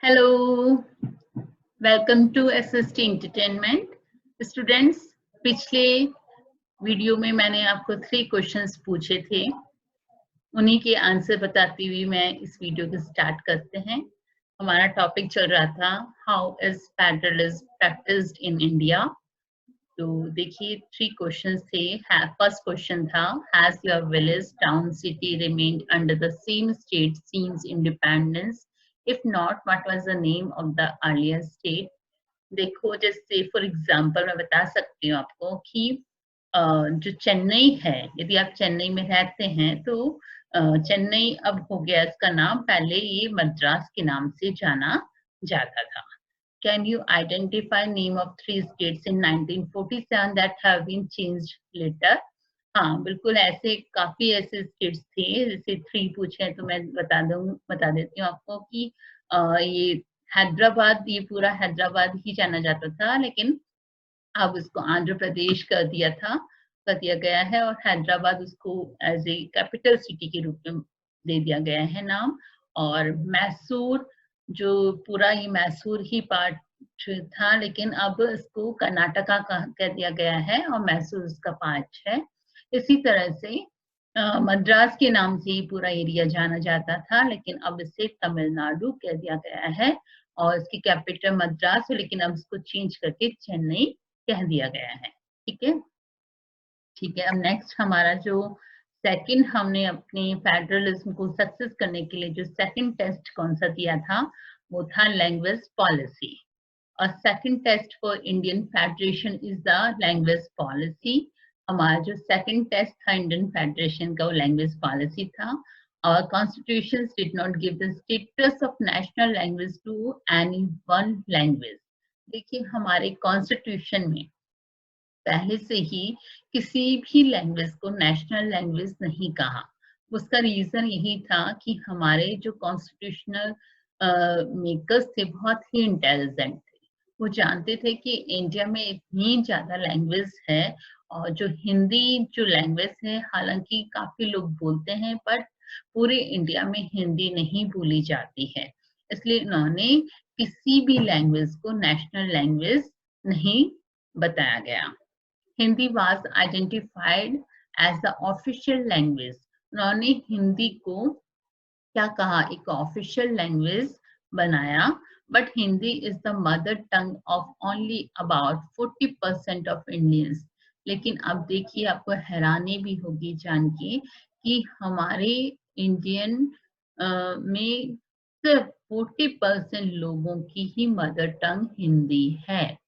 Hello, welcome to SST entertainment. Students, पिछले video में मैंने आपको 3 क्वेश्चंस पूछे थे, उन्हीं के आंसर बताती हुई मैं इस वीडियो को स्टार्ट करते हैं। हमारा टॉपिक चल रहा था how is federalism practised in India. तो देखिए 3 क्वेश्चंस थे। फर्स्ट क्वेश्चन था, has your village town city remained under the same state since independence? If not, what was the name of the earlier state? देखो, जैसे for example मैं बता सकती हूँ आपको कि जो चेन्नई है, यदि आप चेन्नई में रहते हैं तो चेन्नई अब हो गया इसका नाम, पहले ये मद्रास के नाम से जाना जाता था। Can you identify name of 3 states in 1947 that have been changed later? हाँ, बिल्कुल ऐसे काफी ऐसे स्टेट्स थे, जैसे 3 पूछे हैं तो मैं बता देती हूँ आपको कि ये हैदराबाद, ये पूरा हैदराबाद ही जाना जाता था, लेकिन अब उसको आंध्र प्रदेश कर दिया गया है और हैदराबाद उसको एज ए कैपिटल सिटी के रूप में दे दिया गया है नाम। और मैसूर, जो पूरा ये मैसूर ही पार्ट था, लेकिन अब इसको कर्नाटका कह दिया गया है और मैसूर उसका पार्ट है। इसी तरह से मद्रास के नाम से ही पूरा एरिया जाना जाता था, लेकिन अब इसे तमिलनाडु कह दिया गया है और इसकी कैपिटल मद्रास है, लेकिन अब इसको चेंज करके चेन्नई कह दिया गया है। ठीक है, ठीक है। अब नेक्स्ट हमारा जो सेकंड, हमने अपने फेडरलिज्म को सक्सेस करने के लिए जो सेकंड टेस्ट कौन सा दिया था, वो था लैंग्वेज पॉलिसी। और second test for Indian federation is the language policy. हमारा जो सेकंड टेस्ट था इंडियन फेडरेशन का, वो लैंग्वेज पॉलिसी था। और constitution did not give the status of national language to any one language. देखिए, हमारे कॉन्स्टिट्यूशन में पहले से ही किसी भी लैंग्वेज को नेशनल लैंग्वेज नहीं कहा। उसका रीजन यही था कि हमारे जो कॉन्स्टिट्यूशनल मेकर्स थे बहुत ही इंटेलिजेंट थे। वो जानते थे कि इंडिया में इतनी ज्यादा लैंग्वेज है और जो हिंदी जो लैंग्वेज है, हालांकि काफी लोग बोलते हैं, बट पूरे इंडिया में हिंदी नहीं बोली जाती है। इसलिए इन्होंने किसी भी लैंग्वेज को नेशनल लैंग्वेज नहीं बताया गया। Hindi was identified as the official language। उन्होंने हिंदी को क्या कहा, एक ऑफिशियल लैंग्वेज बनाया। But Hindi is the mother tongue of only about 40% of Indians. लेकिन अब देखिए, आपको हैरानी भी होगी जान के कि हमारे इंडियन में सिर्फ 40% लोगों की ही मदर टंग हिंदी है।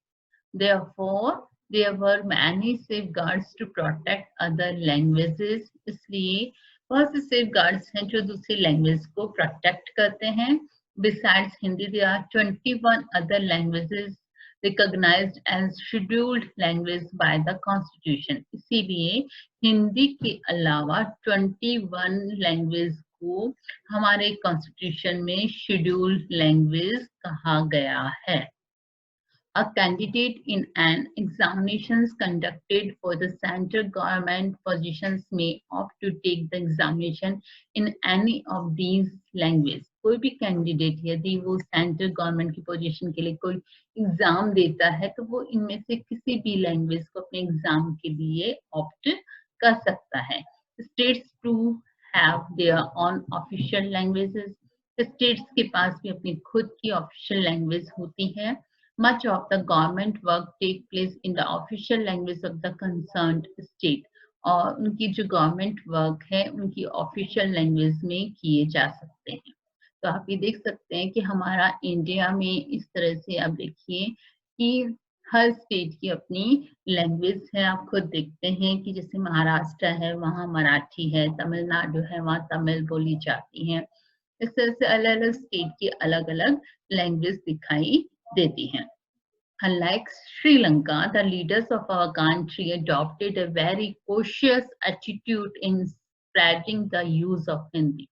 Therefore, there were many safeguards to protect other languages। इसलिए बहुत से safeguards हैं जो दूसरी language को protect करते हैं। Besides Hindi, there are 21 other languages recognized as scheduled language by the Constitution। इसीलिए हिंदी के अलावा 21 language को हमारे Constitution में scheduled language कहा गया है। A candidate in an examinations conducted for the central government positions may opt to take the examination in any of these languages। कोई भी कैंडिडेट यदि वो सेंट्रल गवर्नमेंट की पोजीशन के लिए कोई एग्जाम देता है तो वो इनमें से किसी भी लैंग्वेज को अपने एग्जाम के लिए ऑप्ट कर सकता है। States to have their own official languages. States के पास भी अपनी खुद की ऑफिशियल लैंग्वेज होती है। Much of the government work take place in the official language of the concerned state। और उनकी जो गवर्नमेंट वर्क है उनकी ऑफिशियल लैंग्वेज में किए जा सकते हैं। तो आप ये देख सकते हैं कि हमारा इंडिया में इस तरह से आप देखिए कि हर स्टेट की अपनी लैंग्वेज है। आप खुद देखते हैं कि जैसे महाराष्ट्र है, वहाँ मराठी है, तमिलनाडु है, वहाँ तमिल बोली जाती है। इस तरह से अलग अलग स्टेट की अलग अलग लैंग्वेज दिखाई देती हैं। Unlike Sri Lanka, the leaders of our country adopted a very cautious attitude in spreading the use of Hindi।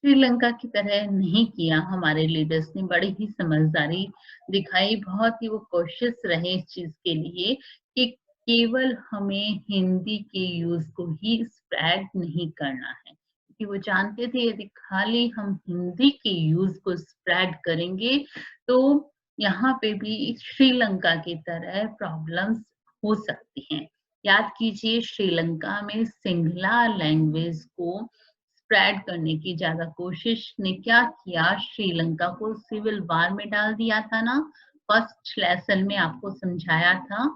Sri Lanka की तरह नहीं किया हमारे लीडर्स ने, बड़ी ही समझदारी दिखाई, बहुत ही वो कोशिश रहे इस चीज के लिए कि केवल हमें हिंदी के यूज को ही स्प्रेड नहीं करना है। क्योंकि वो जानते थे यदि खाली हम हिंदी के यूज को स्प्रेड करेंगे तो यहाँ पे भी श्रीलंका की तरह प्रॉब्लम्स हो सकती हैं। याद कीजिए श्रीलंका में सिंगला लैंग्वेज को स्प्रेड करने की ज्यादा कोशिश ने क्या किया, श्रीलंका को सिविल वार में डाल दिया था ना, फर्स्ट लेसन में आपको समझाया था।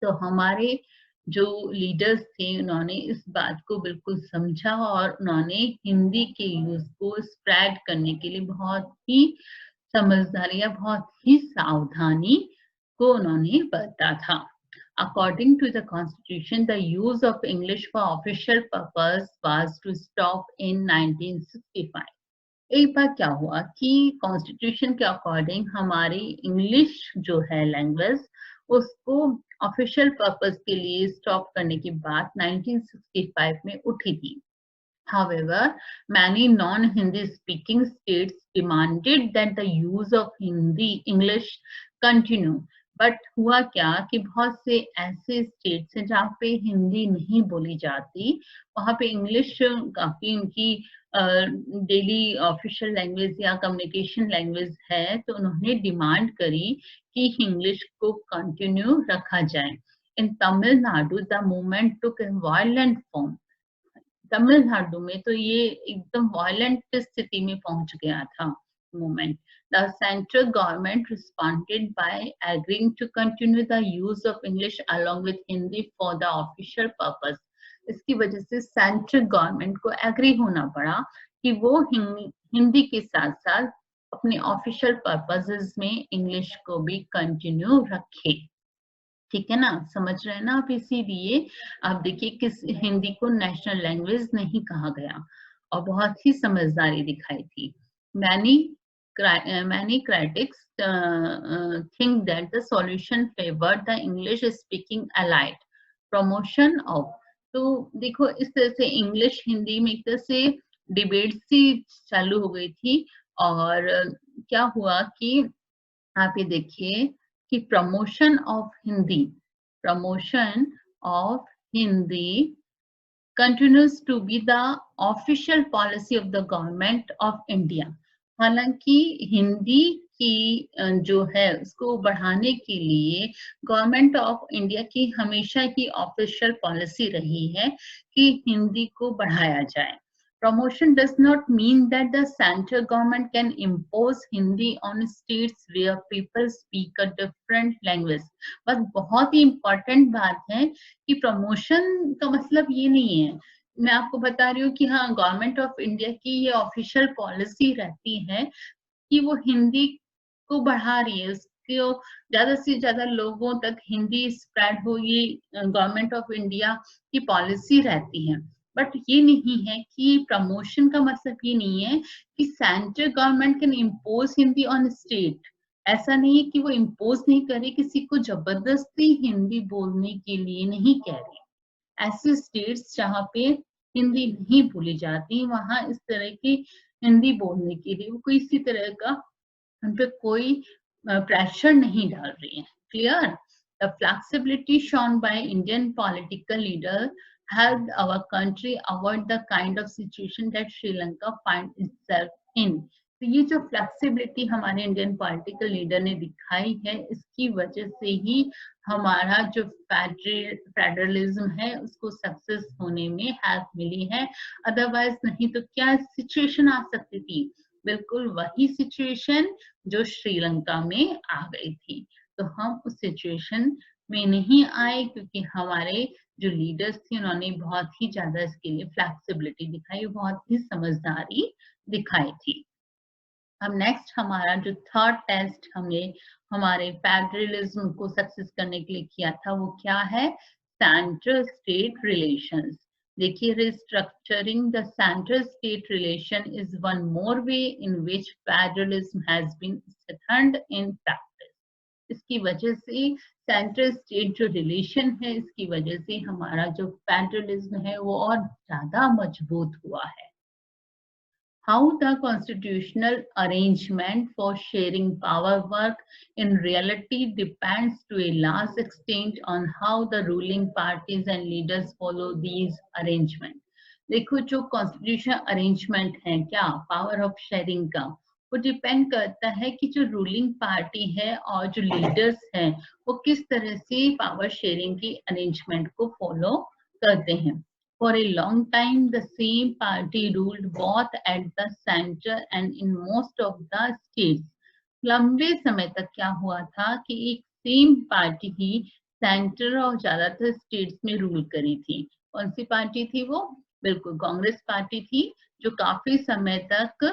तो हमारे जो लीडर्स थे उन्होंने इस बात को बिल्कुल समझा और उन्होंने हिंदी के यूज को स्प्रेड करने के लिए बहुत ही समझदारी या बहुत ही सावधानी को उन्होंने बरता था। According to the Constitution, the use of English for official purpose was to stop in 1965. एक बार क्या हुआ कि कॉन्स्टिट्यूशन के अकॉर्डिंग हमारी इंग्लिश जो है लैंग्वेज उसको ऑफिशियल पर्पस के लिए स्टॉप करने की बात 1965 में उठी थी। However, many non-Hindi speaking states demanded that the use of English continue. But हुआ क्या कि बहुत से ऐसे स्टेट्स हैं जहाँ पे हिंदी नहीं बोली जाती, वहाँ पे इंग्लिश काफी उनकी डेली ऑफिशियल लैंग्वेज या कम्युनिकेशन लैंग्वेज है, तो उन्होंने डिमांड करी कि इंग्लिश को कंटिन्यू रखा जाए। In Tamil Nadu the movement took a violent form. Tamil Nadu में तो ये एकदम वायलेंट स्थिति में पहुंच गया था movement. The central government responded by agreeing to continue the use of English along with Hindi for the official purpose. इसकी वजह से सेंट्रल गवर्नमेंट को एग्री होना पड़ा कि वो हिंदी के साथ साथ अपने ऑफिशियल पर्पसेस में इंग्लिश को भी कंटिन्यू रखे। ठीक है ना, समझ रहे हैं ना आप। इसीलिए आप देखिए किस हिंदी को नेशनल लैंग्वेज नहीं कहा गया और बहुत ही समझदारी दिखाई थी। Many critics think that the solution favored the English speaking elite. Promotion of, तो देखो इस तरह से इंग्लिश हिंदी में एक तरह से डिबेट सी चालू हो गई थी और क्या हुआ कि आप ये देखिए कि promotion of Hindi continues to be the official policy of the government of India. हालांकि हिंदी की जो है उसको बढ़ाने के लिए गवर्नमेंट ऑफ इंडिया की हमेशा की ऑफिशियल पॉलिसी रही है कि हिंदी को बढ़ाया जाए। Promotion does not mean that the central government can impose Hindi on states where people speak a different language. बस बहुत ही इम्पोर्टेंट बात है कि प्रमोशन का मतलब ये नहीं है, मैं आपको बता रही हूँ कि हाँ गवर्नमेंट ऑफ इंडिया की ये ऑफिशियल पॉलिसी रहती है कि वो हिंदी को बढ़ा रही है, उसको ज्यादा से ज्यादा लोगों तक हिंदी स्प्रेड हो, ये गवर्नमेंट ऑफ इंडिया की पॉलिसी रहती है। बट ये नहीं है कि प्रमोशन का मतलब ये नहीं है कि central government can impose Hindi on state. ऐसा नहीं है कि वो इम्पोज नहीं करे, किसी को जबरदस्ती हिंदी बोलने के लिए नहीं कह रही। ऐसे स्टेट्स जहाँ पे हिंदी नहीं बोली जाती वहां इस तरह की हिंदी बोलने के लिए वो कोई इसी तरह का उन पे कोई प्रेशर नहीं डाल रही है। Clear? The flexibility shown by Indian political leader helped our country avoid the kind of situation that Sri Lanka find itself in. तो ये जो फ्लेक्सिबिलिटी हमारे इंडियन पॉलिटिकल लीडर ने दिखाई है, इसकी वजह से ही हमारा जो फेडरलिज्म है उसको सक्सेस होने में हेल्प मिली है। अदरवाइज नहीं तो क्या सिचुएशन आ सकती थी, बिल्कुल वही सिचुएशन जो श्रीलंका में आ गई थी। तो हम उस सिचुएशन में नहीं आए क्योंकि हमारे जो लीडर्स थे उन्होंने बहुत ही ज्यादा इसके लिए फ्लेक्सिबिलिटी दिखाई, बहुत ही समझदारी दिखाई थी। अब नेक्स्ट हमारा जो थर्ड टेस्ट हमने हमारे फेडरलिज्म को सक्सेस करने के लिए किया था वो क्या है, सेंट्रल स्टेट रिलेशंस। देखिए, restructuring the central state relation is one more way in which federalism has been strengthened in practice. इसकी वजह से सेंट्रल स्टेट जो रिलेशन है इसकी वजह से हमारा जो फेडरलिज्म है वो और ज्यादा मजबूत हुआ है। How the constitutional arrangement for sharing power work in reality depends to a large extent on how the ruling parties and leaders follow these arrangements. देखो जो कॉन्स्टिट्यूशन अरेंजमेंट है क्या पावर ऑफ शेयरिंग का, वो डिपेंड करता है कि जो रूलिंग पार्टी है और जो लीडर्स हैं वो किस तरह से पावर शेयरिंग की अरेंजमेंट को फॉलो करते हैं। For a long time the same party ruled both at the centre and in most of the states. लंबे समय तक क्या हुआ था कि एक सेम पार्टी ही सेंटर और ज्यादातर स्टेट्स में रूल करी थी। कौन सी पार्टी थी वो? बिल्कुल कांग्रेस पार्टी थी, जो काफी समय तक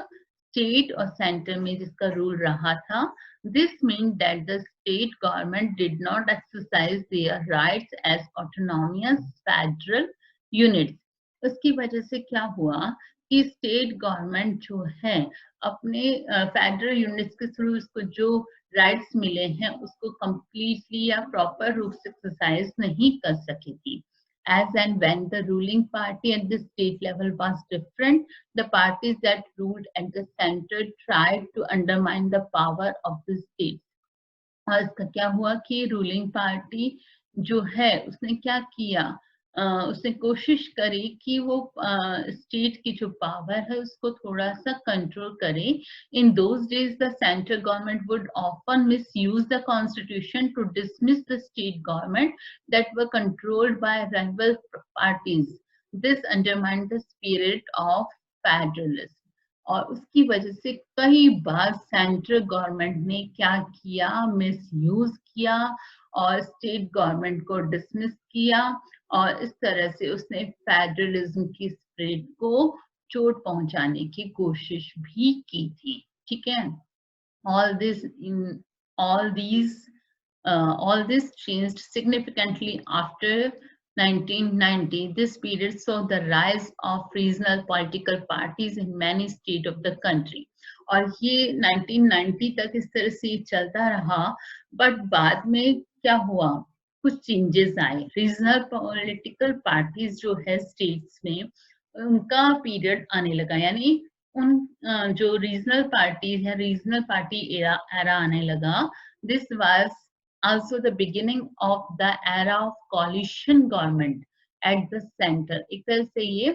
स्टेट और सेंटर में जिसका रूल रहा था। This mean that the state government did not exercise their rights as autonomous federal units. उसकी वजह से क्या हुआ कि स्टेट गवर्नमेंट जो है अपने फेडरल यूनिट्स के थ्रू उसको जो राइट्स मिले हैं उसको कंप्लीटली या प्रॉपर रूप से एक्सरसाइज नहीं कर सकी थी। As and when the ruling party at the state level was different, the parties that ruled at the center tried to undermine the power of the state. और इसका क्या हुआ कि रूलिंग पार्टी जो है उसने क्या किया, उसने कोशिश करी कि वो स्टेट की जो पावर है उसको थोड़ा सा कंट्रोल करे। In those days the central government would often misuse the constitution to dismiss the state government that were controlled by rival parties. This undermined the spirit of federalism. और उसकी वजह से कई बार सेंट्रल गवर्नमेंट ने क्या किया, misuse किया और स्टेट गवर्नमेंट को डिसमिस किया और इस तरह से उसने फेडरलिज्म की स्पिरिट को चोट पहुंचाने की कोशिश भी की थी। ठीक है, all this in all this changed significantly after 1990. This period saw the rise of regional political parties in many states of the country. और ये 1990 तक इस तरह से चलता रहा, बट बाद में क्या हुआ, कुछ चेंजेस आए। रीजनल पॉलिटिकल पार्टीज जो है स्टेट्स में उनका पीरियड आने लगा, यानी उन जो रीजनल पार्टीज है रीजनल पार्टी एरा आने लगा। This was also the beginning of the era of coalition government at the center. एक तरह से ये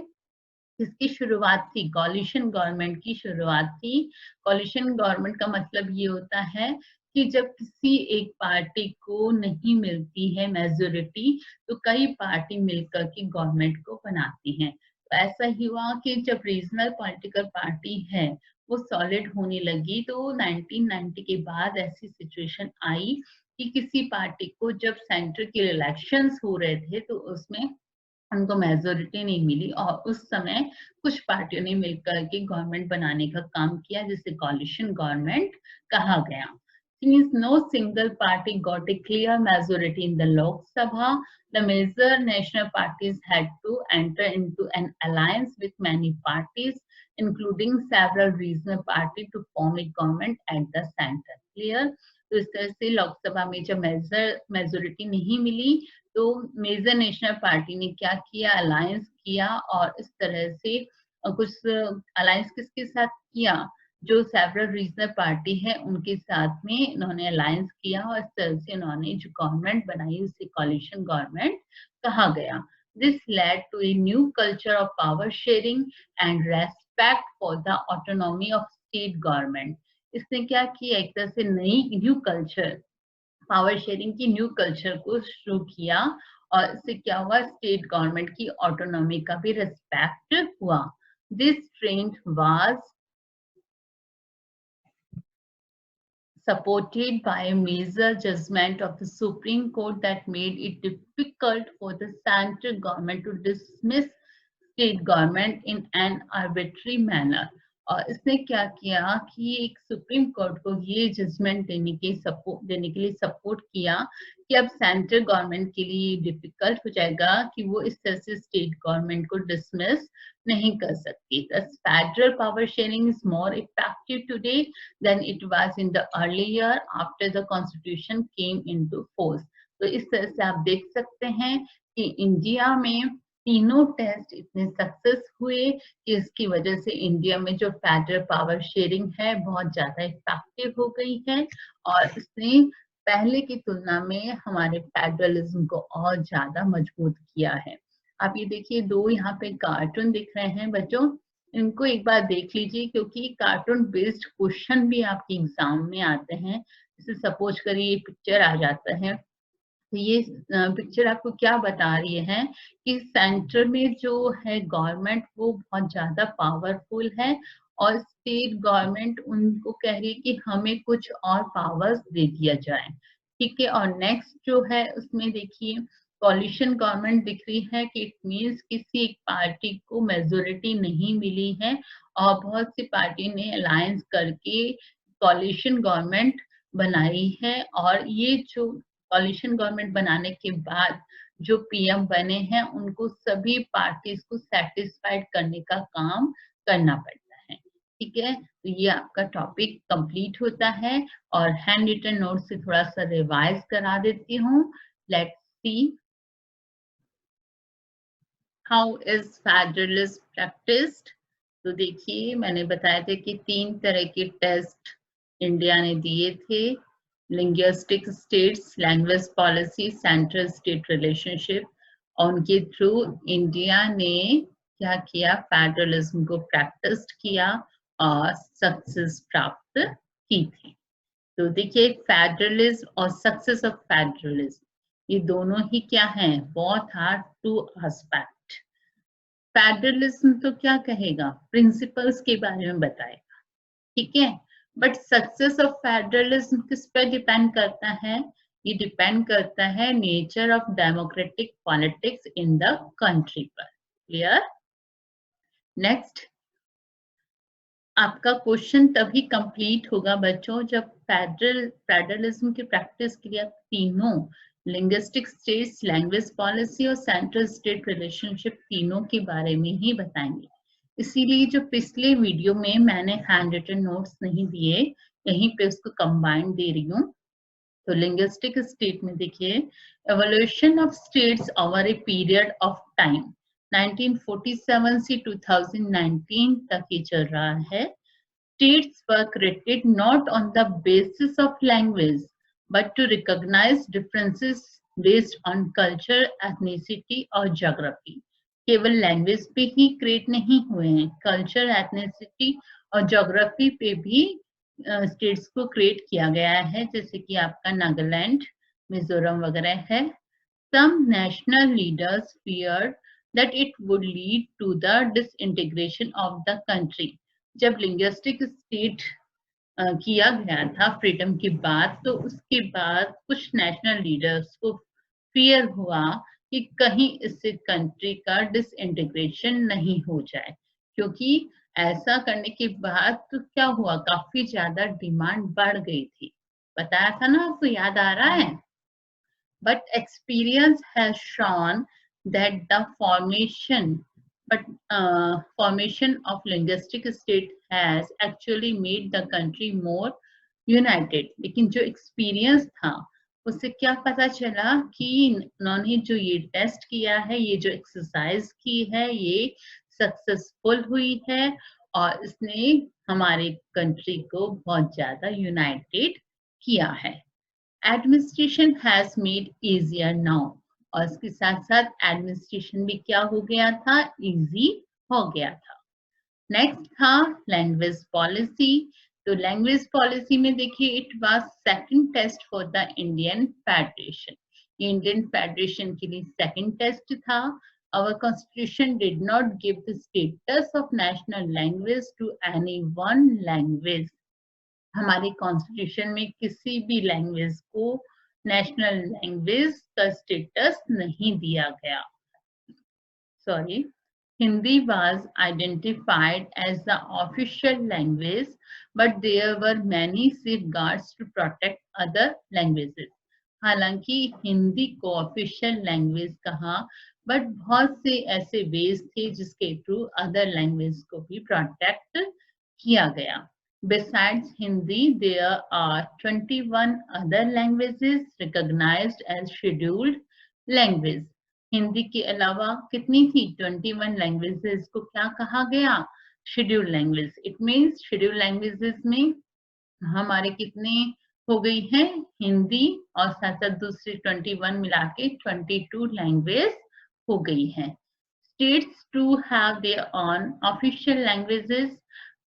इसकी शुरुआत थी, coalition government की शुरुआत थी। coalition government का मतलब ये होता है कि जब किसी एक पार्टी को नहीं मिलती है मेजोरिटी तो कई पार्टी मिलकर के गवर्नमेंट को बनाती हैं। तो ऐसा ही हुआ कि जब रीजनल पॉलिटिकल पार्टी है वो सॉलिड होने लगी तो 1990 के बाद ऐसी सिचुएशन आई कि किसी पार्टी को जब सेंटर के इलेक्शंस हो रहे थे तो उसमें उनको मेजोरिटी नहीं मिली और उस समय कुछ पार्टियों ने मिलकर के गवर्नमेंट बनाने का काम किया जिसे कोलिशन गवर्नमेंट कहा गया। Since no single party got a clear majority in the Lok Sabha, the major national parties had to enter into an alliance with many parties, including several regional parties, to form a government at the center. Clear? तो इस तरह से लोकसभा में जब majority नहीं मिली तो major national party ने क्या किया, अलायंस किया और इस तरह से कुछ अलायंस किसके साथ किया, जो सेवरल रीजनल पार्टी है उनके साथ में इन्होंने अलायंस किया और इस तरह से इन्होंने जो गवर्नमेंट बनाई उसे कोलिशन गवर्नमेंट कहा गया। This led to a new culture of power sharing and respect for the autonomy of state government. इसने क्या किया, एक तरह से नई न्यू कल्चर, पावर शेयरिंग की न्यू कल्चर को शुरू किया और इससे क्या हुआ, स्टेट गवर्नमेंट की ऑटोनॉमी का भी रिस्पेक्ट हुआ। This trend was supported by a major judgment of the Supreme Court that made it difficult for the central government to dismiss state government in an arbitrary manner. और इसने क्या किया कि एक सुप्रीम कोर्ट को ये judgement देने के लिए सपोर्ट किया कि अब सेंट्रल गवर्नमेंट के लिए डिफिकल्ट हो जाएगा कि वो इस तरह से स्टेट गवर्नमेंट को डिसमिस नहीं कर सकती। Thus, federal power sharing is more effective today than it was in the early year after the constitution came into force. तो इस तरह से आप देख सकते हैं कि इंडिया में तीनों टेस्ट इतने सक्सेस हुए कि इसकी वजह से इंडिया में जो फेडरल पावर शेयरिंग है बहुत ज्यादा इफेक्टिव हो गई है और इसने पहले की तुलना में हमारे फेडरलिज्म को और ज्यादा मजबूत किया है। आप ये देखिए, दो यहाँ पे कार्टून दिख रहे हैं बच्चों, इनको एक बार देख लीजिए क्योंकि कार्टून बेस्ड क्वेश्चन भी आपके एग्जाम में आते हैं। जैसे सपोज करिए ये पिक्चर आ जाता है, तो ये पिक्चर आपको क्या बता रही है कि सेंटर में जो है गवर्नमेंट वो बहुत ज्यादा पावरफुल है और स्टेट गवर्नमेंट उनको कह रही है कि हमें कुछ और पावर्स दे दिया जाए। ठीक है, और नेक्स्ट जो है उसमें देखिए कॉलिशन गवर्नमेंट दिख रही है कि इट मीन्स किसी एक पार्टी को मेजोरिटी नहीं मिली है और बहुत सी पार्टी ने अलायंस करके कॉलिशन गवर्नमेंट बनाई है, और ये जो कॉलिशन गवर्नमेंट बनाने के बाद जो पीएम बने हैं उनको सभी पार्टीज को सेटिस्फाइड करने का काम करना पड़ता है। ठीक है, तो ये आपका टॉपिक कंप्लीट होता है और हैंड रिटन नोट से थोड़ा सा रिवाइज करा देती हूँ। Let's see how is federalism practised. तो देखिए मैंने बताया था कि 3 तरह के टेस्ट इंडिया ने दिए थे, linguistic states, language policy, central state relationship, और उनके थ्रू इंडिया ने क्या किया, फेडरलिज्म को प्रैक्टिस किया और सक्सेस प्राप्त की थी। तो देखिए फेडरलिज्म और सक्सेस ऑफ फेडरलिज्म ये दोनों ही क्या हैं, both are two aspect. Federalism तो क्या कहेगा, प्रिंसिपल्स के बारे में बताएगा, ठीक है, बट सक्सेस ऑफ फेडरलिज्म किस पर डिपेंड करता है, ये डिपेंड करता है nature of democratic politics in the country पर। क्लियर। नेक्स्ट, आपका क्वेश्चन तभी कंप्लीट होगा बच्चों जब फेडरलिज्म की प्रैक्टिस के लिए तीनों लिंग्विस्टिक स्टेट्स, लैंग्वेज पॉलिसी और सेंट्रल स्टेट रिलेशनशिप तीनों के बारे में ही बताएंगे। इसीलिए जो पिछले वीडियो में मैंने हैंड रिटन नोट्स नहीं दिए, यहीं पे उसको कंबाइंड दे रही हूँ। तो लिंग्विस्टिक स्टेट में देखिए, evolution of states over a period of time 1947 से 2019 तक ये चल रहा है। States were created not on the basis of language, but to recognize differences based on culture, ethnicity और geography. केवल लैंग्वेज पे ही क्रिएट नहीं हुए हैं, कल्चर, एथनिसिटी और ज्योग्राफी पे भी स्टेट्स को क्रिएट किया गया है, जैसे कि आपका नागालैंड, मिजोरम वगैरह है। Some national leaders feared that it would lead to the disintegration of the country. जब लिंग्विस्टिक स्टेट किया गया था फ्रीडम के बाद, तो उसके बाद कुछ नेशनल लीडर्स को फियर हुआ कि कहीं इससे कंट्री का डिसइंटीग्रेशन नहीं हो जाए, क्योंकि ऐसा करने के बाद तो क्या हुआ, काफी ज्यादा डिमांड बढ़ गई थी। बताया था ना, आपको याद आ रहा है। But experience has shown that the formation of linguistic state has actually made the country more united. लेकिन जो experience था उससे क्या पता चला कि उन्होंने जो ये टेस्ट किया है, ये जो एक्सरसाइज की है, ये सक्सेसफुल हुई है और इसने हमारे कंट्री को बहुत ज्यादा यूनाइटेड किया है। Administration has made easier now, और इसके साथ साथ एडमिनिस्ट्रेशन भी क्या हो गया था, इजी हो गया था। नेक्स्ट था लैंग्वेज पॉलिसी। तो लैंग्वेज पॉलिसी में देखिए, it was second test for the Indian federation. Indian federation के लिए सेकंड टेस्ट था। Our constitution did not give the status of national language to any one language. हमारे constitution में किसी भी लैंग्वेज को नेशनल लैंग्वेज का स्टेटस नहीं दिया गया। Sorry, Hindi was identified as the official language, but there were many safeguards to protect other languages. हालांकि हिंदी को ऑफिशियल लैंग्वेज कहा, बट बहुत से ऐसे वेज थे जिसके थ्रू अदर लैंग्वेज को भी प्रोटेक्ट किया गया। Besides Hindi, there are 21 other languages recognized as scheduled language. Hindi के अलावा कितनी थी, 21 लैंग्वेजेस को क्या कहा गया, scheduled language. It means scheduled languages में हमारे कितने हो गई हैं, हिंदी और साथ साथ दूसरी 21 मिला के 22 लैंग्वेज हो गई हैं। States too have their own official languages.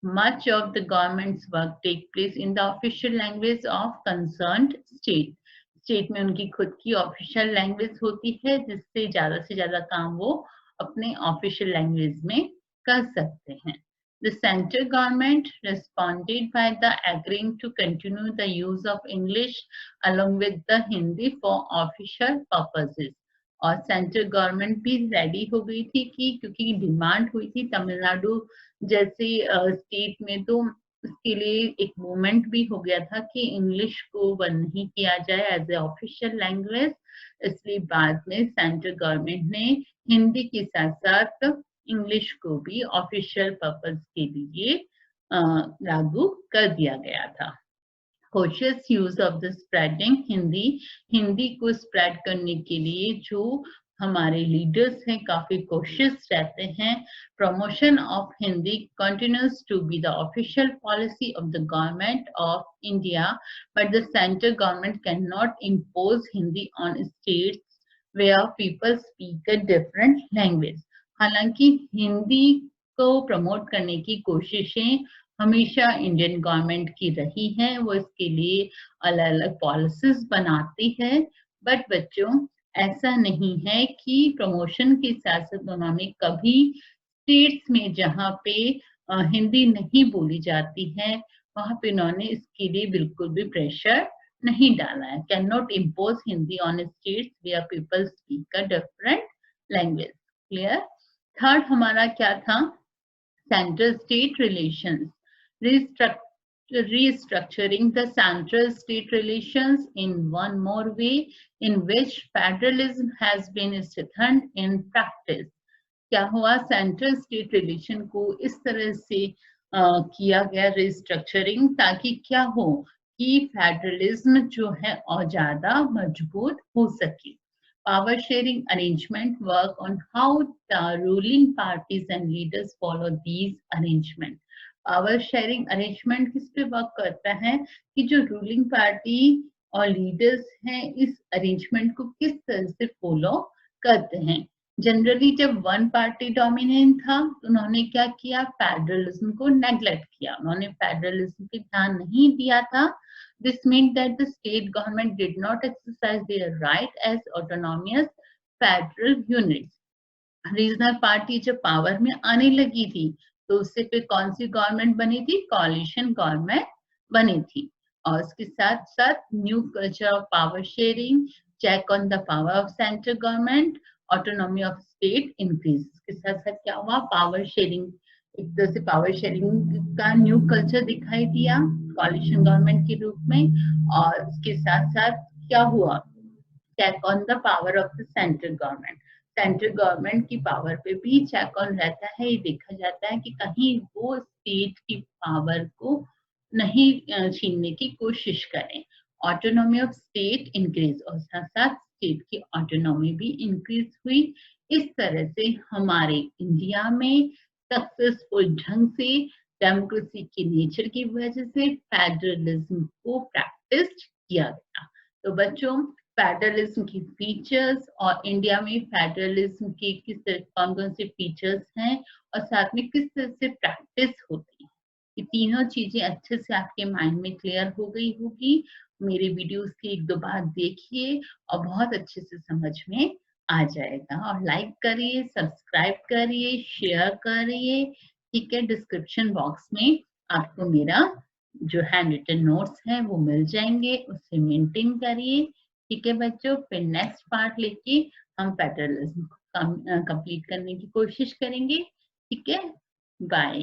Much of the government's work take place in the official language of concerned state. State में उनकी खुद की ऑफिशियल लैंग्वेज होती है, जिससे ज्यादा काम वो अपने ऑफिशियल लैंग्वेज में कर सकते हैं. The central government responded by the agreeing to continue the use of English along with the Hindi for official purposes. और सेंट्रल गवर्नमेंट भी रेडी हो गई थी कि क्योंकि डिमांड हुई थी तमिलनाडु जैसे स्टेट में, तो उसके लिए एक मूवमेंट भी हो गया था कि इंग्लिश को बंद नहीं किया जाए एज ए ऑफिशियल लैंग्वेज. इसलिए बाद में सेंट्रल गवर्नमेंट ने हिंदी के साथ साथ इंग्लिश को भी ऑफिशियल पर्पस के लिए लागू कर दिया गया था. Cautious use of the spreading Hindi को स्प्रेड करने के लिए जो हमारे लीडर्स हैं काफी कोशिश रहते हैं. Promotion of Hindi continues to be the official policy of the government of India, but the central government cannot impose Hindi on states where people speak a different language. हालांकि हिंदी को प्रमोट करने की कोशिशें हमेशा इंडियन गवर्नमेंट की रही हैं, वो इसके लिए अलग अलग पॉलिसीज बनाती है. बट बच्चों ऐसा नहीं है कि प्रमोशन के साथ साथ उन्होंने कभी स्टेट्स में जहाँ पे हिंदी नहीं बोली जाती है वहां पे उन्होंने इसके लिए बिल्कुल भी प्रेशर नहीं डाला है. Can not impose Hindi on states where people speak a different language. Clear. Third हमारा क्या था? Central state relations. Restructuring the central state relations in one more way in which federalism has been strengthened in practice. क्या हुआ? Central state relation को इस तरह से किया गया रिस्ट्रक्चरिंग, ताकि क्या हो कि फेडरलिज्म जो है और ज्यादा मजबूत हो सके. Power sharing arrangement work on how the ruling parties and leaders follow these arrangements. Power sharing arrangement किस पे वर्क करता है कि जो रूलिंग पार्टी और लीडर्स हैं इस अरेंजमेंट को किस तरह से फॉलो करते हैं. जनरली जब वन पार्टी डोमिनेंट था तो उन्होंने क्या किया? फेडरलिज्म को नेग्लेक्ट किया, उन्होंने फेडरलिज्म पे ध्यान नहीं दिया था. This mean that the state government did not exercise their right as autonomous federal units. Regional party जब पावर में आने लगी थी तो उससे फिर कौन सी गवर्नमेंट बनी थी? कॉलिशन गवर्नमेंट बनी थी. और उसके साथ साथ new culture of power sharing, check on the power of central government, autonomy of state increase. इसके साथ साथ क्या हुआ? पावर शेयरिंग, एक तरह से पावर शेयरिंग का न्यू कल्चर दिखाई दिया कॉलिशन गवर्नमेंट के रूप में. और उसके साथ साथ क्या हुआ? Check on the power of the central government. Central government की पावर पे भी चेक ऑन रहता है. ये देखा जाता है कि कहीं वो स्टेट की पावर को नहीं छीनने की कोशिश करें. ऑटोनॉमी ऑफ स्टेट इंक्रीज, और साथ साथ स्टेट की ऑटोनॉमी भी इंक्रीज हुई. इस तरह से हमारे इंडिया में सक्सेसफुल ढंग से डेमोक्रेसी के नेचर की वजह से फेडरलिज्म को प्रैक्टिस किया गया. तो बच्चों फेडरलिज्म की फीचर्स और इंडिया में फेडरलिज्म के कौन कौन से फीचर्स हैं और साथ में किस तरह से प्रैक्टिस होती है, ये तीनों चीजें अच्छे से आपके माइंड में क्लियर हो गई होगी. मेरे वीडियोस की एक दो बार देखिए और बहुत अच्छे से समझ में आ जाएगा. और लाइक करिए, सब्सक्राइब करिए, शेयर करिए. ठीक है. डिस्क्रिप्शन बॉक्स में आपको मेरा जो हैंड रिटन नोट्स हैं वो मिल जाएंगे, उससे मेंटेन करिए. ठीक है बच्चों. फिर नेक्स्ट पार्ट लेके हम फेडरलिज्म को कंप्लीट करने की कोशिश करेंगे. ठीक है. बाय.